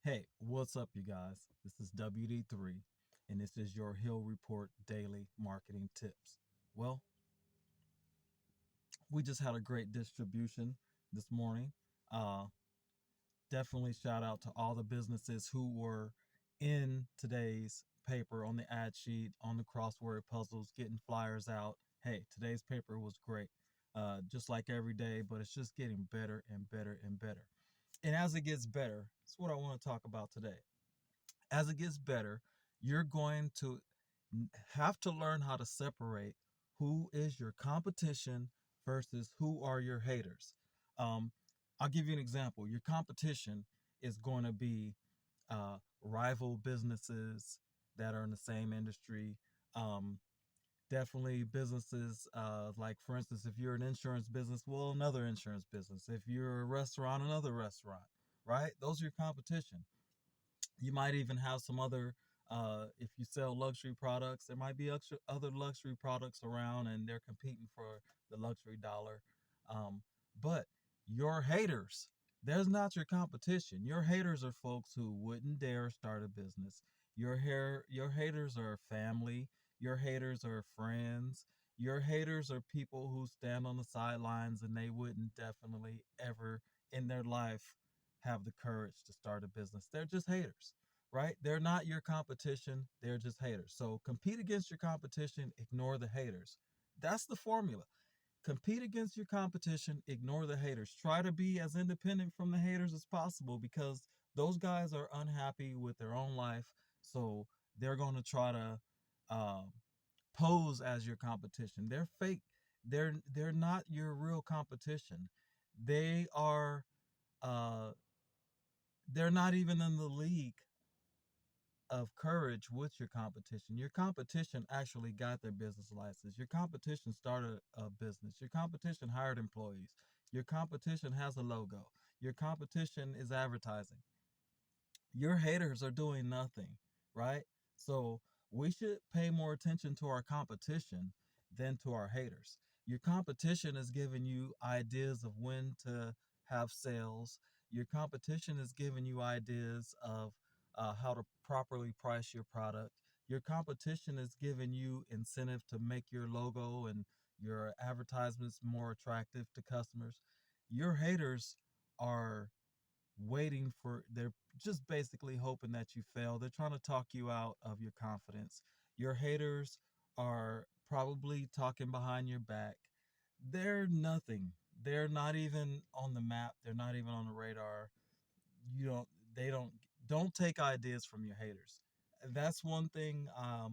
Hey, what's up, you guys? This is WD3, and this is your Hill Report Daily Marketing Tips. Well, we just had a great distribution this morning. Uh, Definitely shout out to all the businesses who were in today's paper on the ad sheet, on the crossword puzzles, getting flyers out. Hey, today's paper was great, just like every day, but it's just getting better and better and better. And as it gets better, that's what I want to talk about today. As it gets better, you're going to have to learn how to separate who is your competition versus who are your haters. Um, I'll give you an example. Your competition is going to be rival businesses that are in the same industry. Um, Definitely businesses like, for instance, if you're an insurance business, well, another insurance business. If you're a restaurant, another restaurant, right? Those are your competition. You might even have some other, if you sell luxury products, there might be extra other luxury products around and they're competing for the luxury dollar. Um, but your haters, there's not your competition. Your haters are folks who wouldn't dare start a business. Your haters are family. Your haters are friends. Your haters are people who stand on the sidelines and they wouldn't definitely ever in their life have the courage to start a business. They're just haters, right? They're not your competition. They're just haters. So compete against your competition, ignore the haters. That's the formula. Compete against your competition, ignore the haters. Try to be as independent from the haters as possible because those guys are unhappy with their own life. So they're going to try to uh, pose as your competition. They're fake. They're not your real competition. They are uh, they're not even in the league of courage with your competition. Your competition actually got their business license. Your competition started a business. Your competition hired employees. Your competition has a logo. Your competition is advertising. Your haters are doing nothing, right? So we should pay more attention to our competition than to our haters. Your competition is giving you ideas of when to have sales. Your competition is giving you ideas of how to properly price your product. Your competition is giving you incentive to make your logo and your advertisements more attractive to customers. Your haters are they're just basically hoping that you fail. They're trying to talk you out of your confidence. Your haters are probably talking behind your back. They're nothing. They're not even on the map. They're not even on the radar. You don't they don't take ideas from your haters. That's one thing I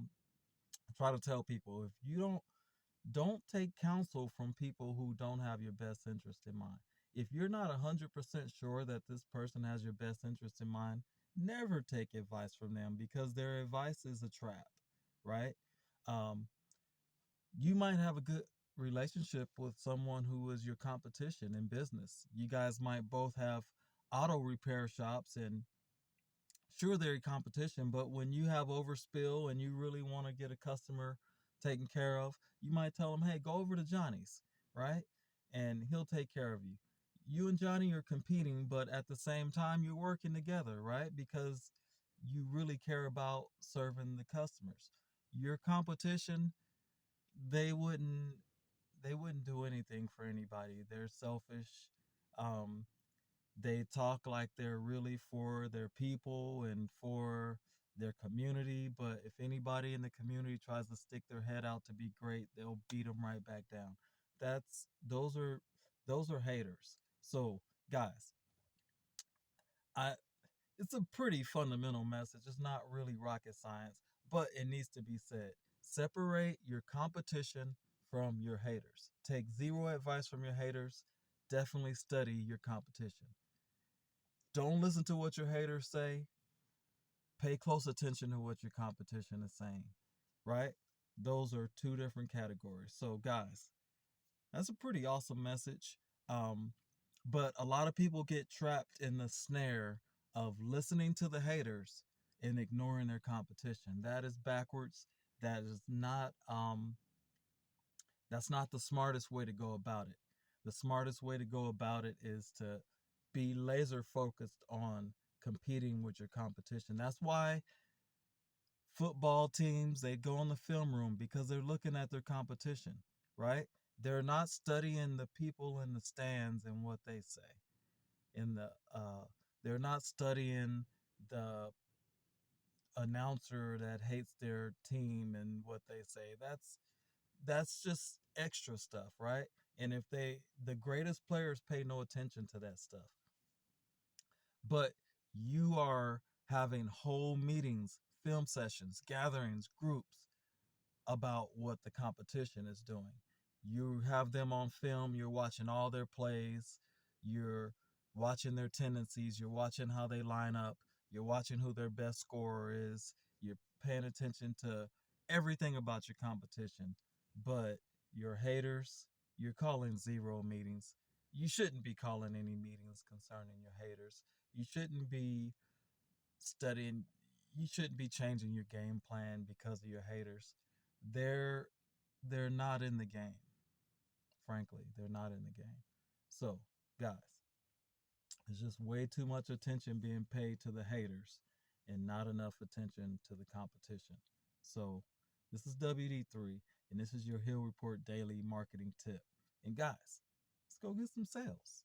try to tell people. If you don't take counsel from people who don't have your best interest in mind. If you're not 100% sure that this person has your best interest in mind, never take advice from them because their advice is a trap, right? Um, you might have a good relationship with someone who is your competition in business. You guys might both have auto repair shops and sure they're a competition, but when you have overspill and you really want to get a customer taken care of, you might tell them, hey, go over to Johnny's, right? And he'll take care of you. You and Johnny are competing, but at the same time, you're working together, right? Because you really care about serving the customers. Your competition, they wouldn't they wouldn't do anything for anybody. They're selfish. Um, they talk like they're really for their people and for their community, but if anybody in the community tries to stick their head out to be great, they'll beat them right back down. That's those are haters. So, guys, I it's a pretty fundamental message. It's not really rocket science, but it needs to be said. Separate your competition from your haters. Take zero advice from your haters. Definitely study your competition. Don't listen to what your haters say. Pay close attention to what your competition is saying, right? Those are two different categories. So, guys, that's a pretty awesome message. Um, but a lot of people get trapped in the snare of listening to the haters and ignoring their competition. That is backwards. That is not that's not the smartest way to go about it. The smartest way to go about it is to be laser focused on competing with your competition. That's why football teams, they go in the film room because they're looking at their competition, right? They're not studying the people in the stands and what they say. In the they're not studying the announcer that hates their team and what they say. That's just extra stuff, right? And if the greatest players pay no attention to that stuff. But you are having whole meetings, film sessions, gatherings, groups about what the competition is doing. You have them on film, you're watching all their plays, you're watching their tendencies, you're watching how they line up, you're watching who their best scorer is, you're paying attention to everything about your competition. But your haters, you're calling zero meetings. You shouldn't be calling any meetings concerning your haters. You shouldn't be studying, you shouldn't be changing your game plan because of your haters. They're they're not in the game. Frankly, they're not in the game. So, guys, there's just way too much attention being paid to the haters and not enough attention to the competition. So, this is WD3, and this is your Hill Report Daily Marketing Tip. And guys, let's go get some sales.